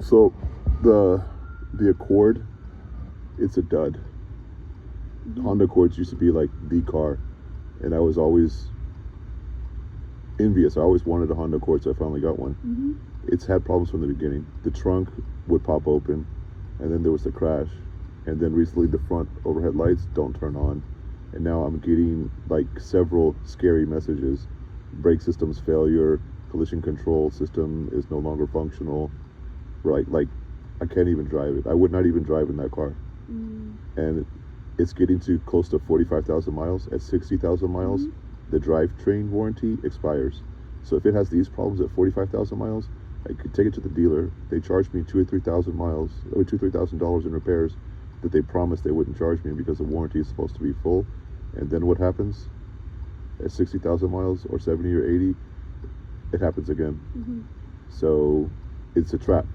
So the Accord, it's a dud. Honda Accords used to be like the car, and I was always envious. I always wanted a Honda Accord, so I finally got one. It's had problems from the beginning. The trunk would pop open, and then there was the crash, and then recently the front overhead lights don't turn on, and now I'm getting like several scary messages. Brake system's failure, collision control system is no longer functional, right? Like I can't even drive it. I would not even drive in that car. And it's getting to close to 45,000 miles. At 60,000 miles, the drivetrain warranty expires. So if it has these problems at 45,000 miles, I could take it to the dealer. They charge me $2,000 or $3,000 in repairs that they promised they wouldn't charge me because the warranty is supposed to be full. And then what happens? At 60,000 miles or 70 or 80, it happens again. So it's a trap.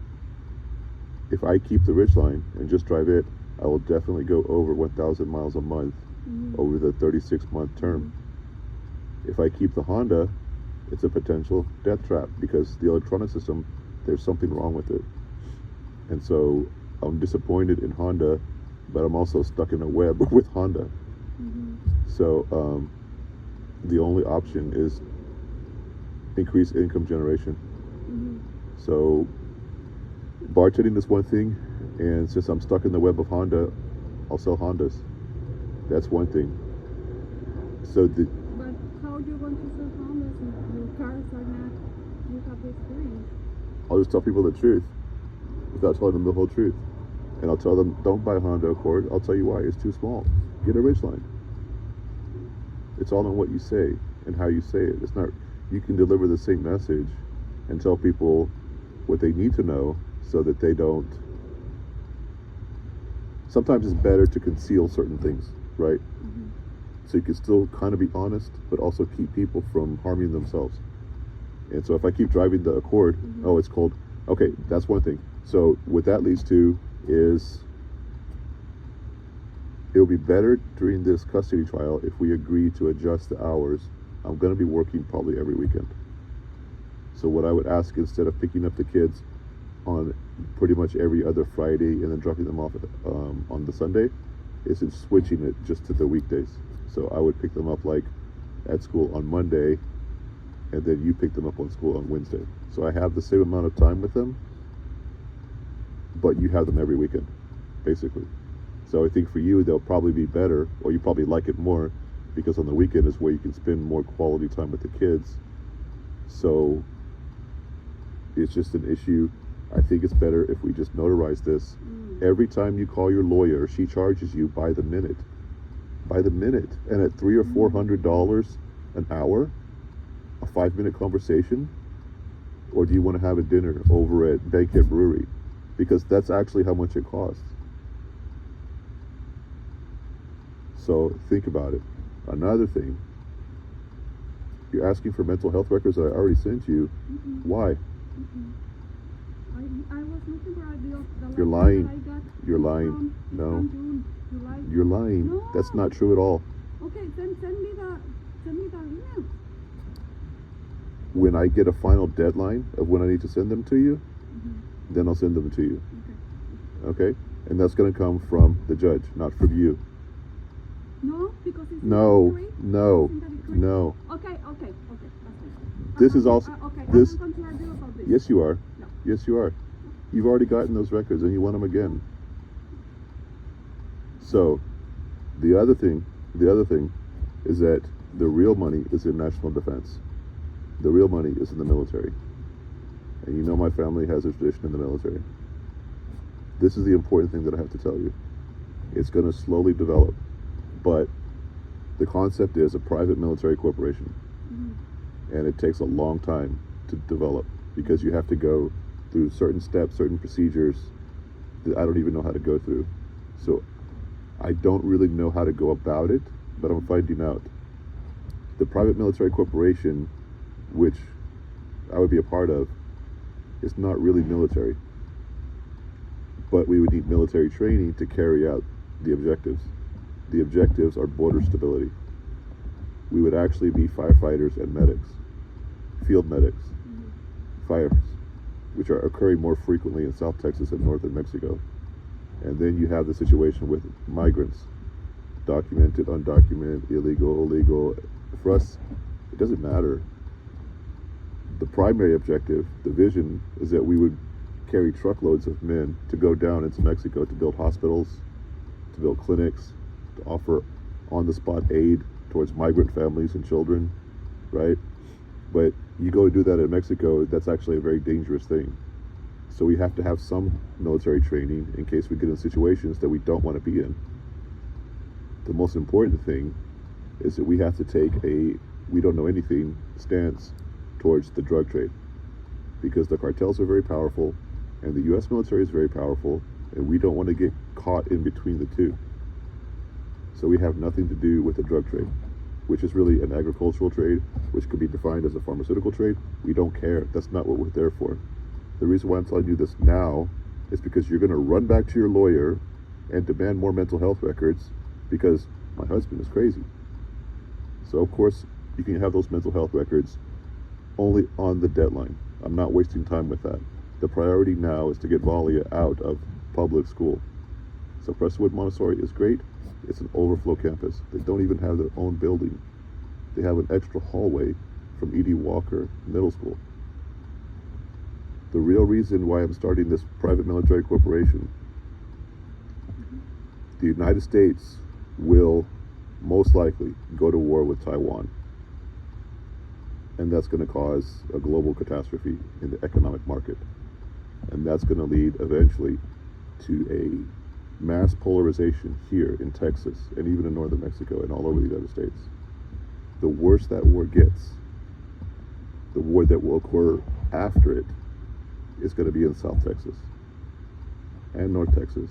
If I keep the Ridgeline and just drive it, I will definitely go over 1,000 miles a month over the 36-month term. If I keep the Honda, it's a potential death trap because the electronic system, there's something wrong with it. And so I'm disappointed in Honda, but I'm also stuck in a web with Honda. So the only option is increase income generation. So bartending is one thing, and since I'm stuck in the web of Honda, I'll sell Hondas. That's one thing. So But how do you want to sell Hondas if your cars are not, you have the experience? I'll just tell people the truth without telling them the whole truth. And I'll tell them, don't buy a Honda Accord. I'll tell you why. It's too small. Get a Ridgeline. It's all in what you say and how you say it. It's not, you can deliver the same message and tell people what they need to know so that they don't. Sometimes it's better to conceal certain things, right? So you can still kind of be honest, but also keep people from harming themselves. And so if I keep driving the Accord, oh, it's cold. Okay, that's one thing. So what that leads to is it'll be better during this custody trial if we agree to adjust the hours. I'm going to be working probably every weekend. So what I would ask, instead of picking up the kids on pretty much every other Friday and then dropping them off on the Sunday, is in switching it just to the weekdays. So I would pick them up like at school on Monday, and then you pick them up on school on Wednesday. So I have the same amount of time with them, but you have them every weekend, basically. So I think for you, they'll probably be better, or you probably like it more, because on the weekend is where you can spend more quality time with the kids. So it's just an issue. I think it's better if we just notarize this. Every time you call your lawyer, she charges you by the minute. By the minute. And at $300 or $400 an hour, a 5-minute conversation? Or do you want to have a dinner over at Bankhead Brewery? Because that's actually how much it costs. So think about it. Another thing, you're asking for mental health records that I already sent you. Why? I was looking for the You're lying. that I got. You're lying. From No. June, July. You're lying. No. That's not true at all. Okay, then send me the email. When I get a final deadline of when I need to send them to you, then I'll send them to you. Okay? And that's going to come from the judge, not from you. No, because it's No, in the decree. no, It's in the decree. no. Okay. That's it. This is also Okay, this. I'm not going to argue about this. Yes, you are. No. Yes, you are. You've already gotten those records, and you want them again. So, the other thing is that the real money is in national defense. The real money is in the military. And you know my family has a tradition in the military. This is the important thing that I have to tell you. It's going to slowly develop, but the concept is a private military corporation. And it takes a long time to develop because you have to go through certain steps, certain procedures that I don't even know how to go through. So I don't really know how to go about it, but I'm finding out. The private military corporation, which I would be a part of, is not really military. But we would need military training to carry out the objectives. The objectives are border stability. We would actually be firefighters and medics, field medics, fires. which are occurring more frequently in South Texas and northern Mexico. And then you have the situation with migrants, documented, undocumented, illegal, legal. For us, it doesn't matter. The primary objective, the vision, is that we would carry truckloads of men to go down into Mexico to build hospitals, to build clinics, to offer on-the-spot aid towards migrant families and children, right? But you go do that in Mexico, that's actually a very dangerous thing. So we have to have some military training in case we get in situations that we don't want to be in. The most important thing is that we have to take a we don't know anything stance towards the drug trade, because the cartels are very powerful and the US military is very powerful, and we don't want to get caught in between the two. So we have nothing to do with the drug trade, which is really an agricultural trade, which could be defined as a pharmaceutical trade. We don't care. That's not what we're there for. The reason why I'm telling you this now is because you're going to run back to your lawyer and demand more mental health records because my husband is crazy. So of course you can have those mental health records only on the deadline. I'm not wasting time with that. The priority now is to get Valia out of public school. So Prestonwood Montessori is great. It's an overflow campus. They don't even have their own building. They have an extra hallway from E.D. Walker Middle School. The real reason why I'm starting this private military corporation, the United States will most likely go to war with Taiwan. And that's going to cause a global catastrophe in the economic market. And that's going to lead eventually to a mass polarization here in Texas and even in northern Mexico and all over the United States. The worse that war gets, the war that will occur after it is going to be in South Texas and North Texas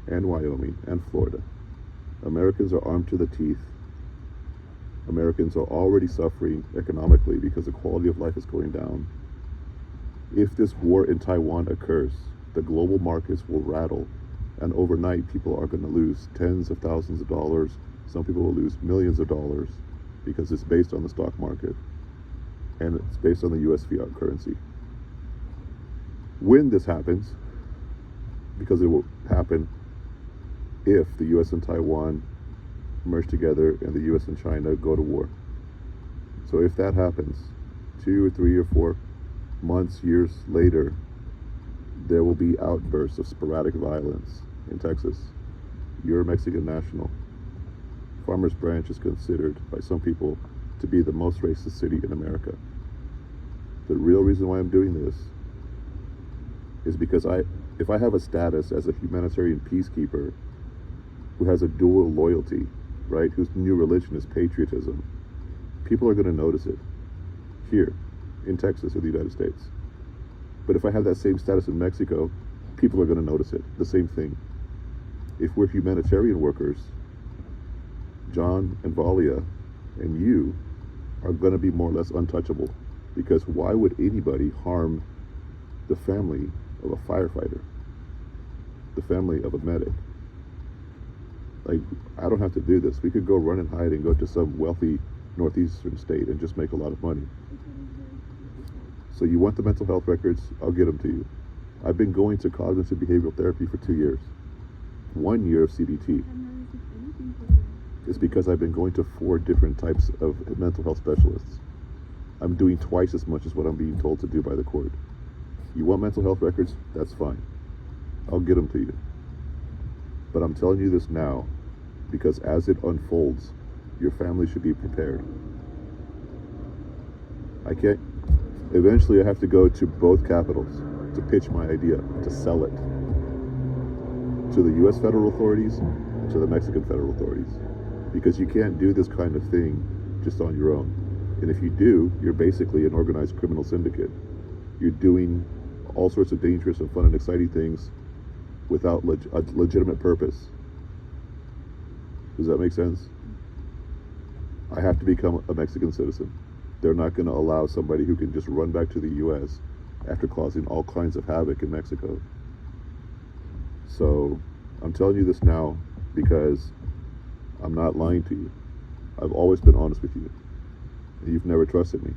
and Wyoming and Florida. Americans are armed to the teeth. Americans are already suffering economically because the quality of life is going down. If this war in Taiwan occurs, the global markets will rattle, and overnight people are going to lose tens of thousands of dollars. Some people will lose millions of dollars because it's based on the stock market and it's based on the US fiat currency. When this happens, because it will happen if the US and Taiwan merge together and the US and China go to war. So if that happens, 2 or 3 or 4 months, years later, there will be outbursts of sporadic violence in Texas. You're a Mexican national. Farmers Branch is considered by some people to be the most racist city in America. The real reason why I'm doing this is because if I have a status as a humanitarian peacekeeper who has a dual loyalty, right, whose new religion is patriotism, people are going to notice it here in Texas or the United States. But if I have that same status in Mexico, people are going to notice it. The same thing. If we're humanitarian workers, John and Valia and you are going to be more or less untouchable, because why would anybody harm the family of a firefighter, the family of a medic? Like, I don't have to do this. We could go run and hide and go to some wealthy northeastern state and just make a lot of money. So you want the mental health records? I'll get them to you. I've been going to cognitive behavioral therapy for 2 years. 1 year of CBT. It's because I've been going to 4 different types of mental health specialists. I'm doing twice as much as what I'm being told to do by the court. You want mental health records? That's fine. I'll get them to you. But I'm telling you this now because as it unfolds, your family should be prepared. Eventually I have to go to both capitals to pitch my idea, to sell it to the US federal authorities, to the Mexican federal authorities, because you can't do this kind of thing just on your own. And if you do, you're basically an organized criminal syndicate. You're doing all sorts of dangerous and fun and exciting things without a legitimate purpose. Does that make sense? I have to become a Mexican citizen. They're not going to allow somebody who can just run back to the US after causing all kinds of havoc in Mexico. So I'm telling you this now because I'm not lying to you. I've always been honest with you. You've never trusted me.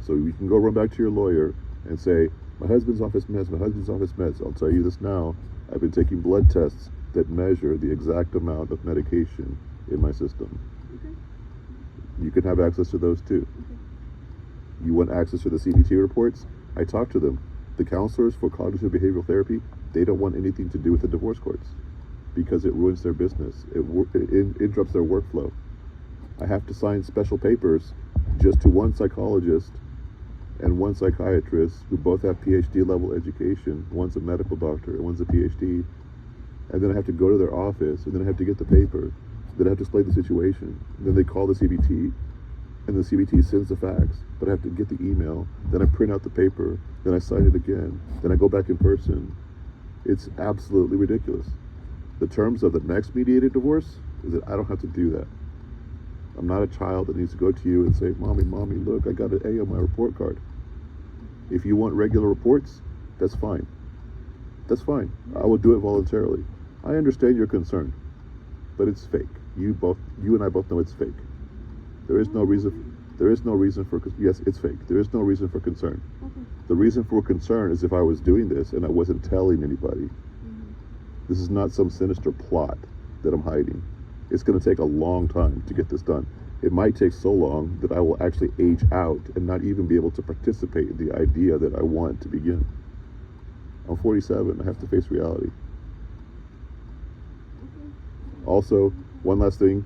So you can go run back to your lawyer and say, My husband's office meds, my husband's office meds. I'll tell you this now. I've been taking blood tests that measure the exact amount of medication in my system. Okay. You can have access to those too. Okay. You want access to the CBT reports? I talked to them. The counselors for cognitive behavioral therapy, they don't want anything to do with the divorce courts because it ruins their business. It interrupts their workflow. I have to sign special papers just to one psychologist and one psychiatrist who both have PhD level education. One's a medical doctor and one's a PhD. And then I have to go to their office, and then I have to get the paper. Then I have to explain the situation. Then they call the CBT, and the CBT sends the fax. But I have to get the email. Then I print out the paper. Then I sign it again. Then I go back in person. It's absolutely ridiculous. The terms of the next mediated divorce is that I don't have to do that. I'm not a child that needs to go to you and say, Mommy, look, I got an A on my report card. If you want regular reports, that's fine. That's fine. I will do it voluntarily. I understand your concern, but it's fake. You and I both know it's fake. There is no reason for, yes, it's fake. There is no reason for concern. Okay. The reason for concern is if I was doing this and I wasn't telling anybody. This is not some sinister plot that I'm hiding. It's going to take a long time to get this done. It might take so long that I will actually age out and not even be able to participate in the idea that I want to begin. I'm 47. I have to face reality. Okay. Also, one last thing.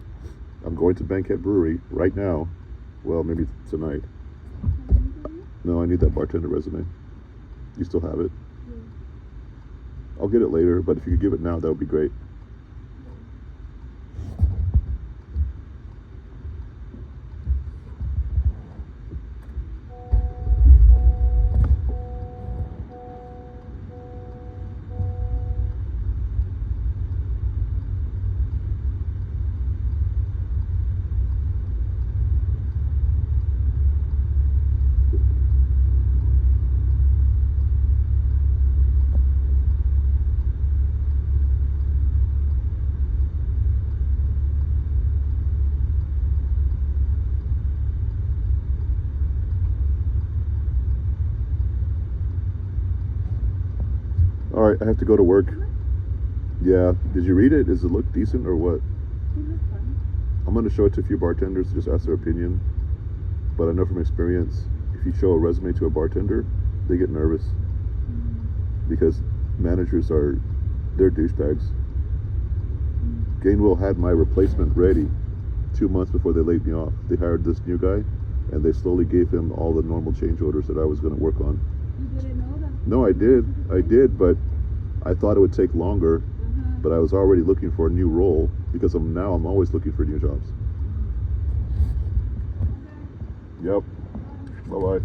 I'm going to Bankhead Brewery right now. Well, maybe tonight. No, I need that bartender resume. You still have it? Yeah. I'll get it later, but if you could give it now, that would be great. All right, I have to go to work. Yeah, did you read it? Does it look decent or what? It looks fun. I'm going to show it to a few bartenders to just ask their opinion. But I know from experience, if you show a resume to a bartender, they get nervous because managers they're douchebags. Gainwell had my replacement ready 2 months before they laid me off. They hired this new guy, and they slowly gave him all the normal change orders that I was going to work on. You didn't know that? No, I did, but I thought it would take longer. But I was already looking for a new role because I'm always looking for new jobs. Yep. Bye-bye.